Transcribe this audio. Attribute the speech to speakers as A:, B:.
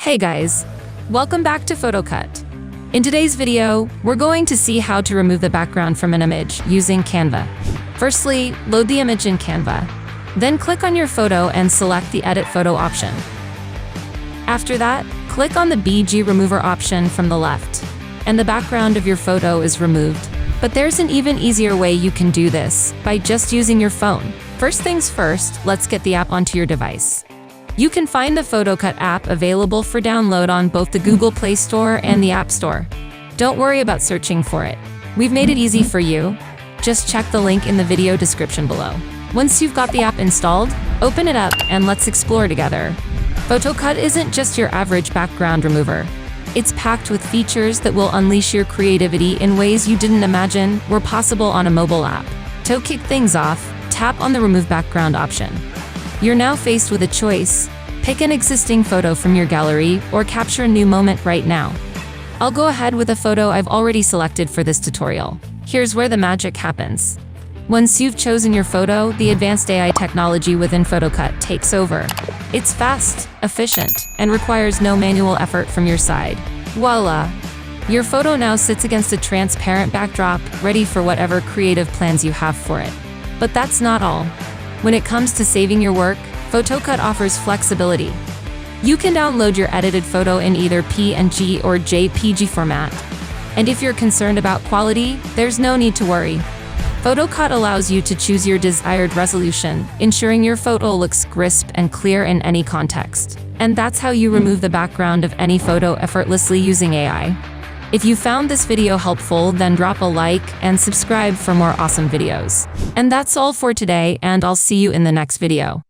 A: Hey guys, welcome back to PhotoCut. In today's video, we're going to see how to remove the background from an image using Canva. Firstly, load the image in Canva. Then click on your photo and select the Edit Photo option. After that, click on the BG Remover option from the left, and the background of your photo is removed. But there's an even easier way you can do this, by just using your phone. First things first, let's get the app onto your device. You can find the PhotoCut app available for download on both the Google Play Store and the App Store. Don't worry about searching for it. We've made it easy for you. Just check the link in the video description below. Once you've got the app installed, open it up and let's explore together. PhotoCut isn't just your average background remover. It's packed with features that will unleash your creativity in ways you didn't imagine were possible on a mobile app. To kick things off, tap on the Remove Background option. You're now faced with a choice. Pick an existing photo from your gallery or capture a new moment right now. I'll go ahead with a photo I've already selected for this tutorial. Here's where the magic happens. Once you've chosen your photo, the advanced AI technology within PhotoCut takes over. It's fast, efficient, and requires no manual effort from your side. Voila! Your photo now sits against a transparent backdrop, ready for whatever creative plans you have for it. But that's not all. When it comes to saving your work, PhotoCut offers flexibility. You can download your edited photo in either PNG or JPG format. And if you're concerned about quality, there's no need to worry. PhotoCut allows you to choose your desired resolution, ensuring your photo looks crisp and clear in any context. And that's how you remove the background of any photo effortlessly using AI. If you found this video helpful, then drop a like and subscribe for more awesome videos. And that's all for today, and I'll see you in the next video.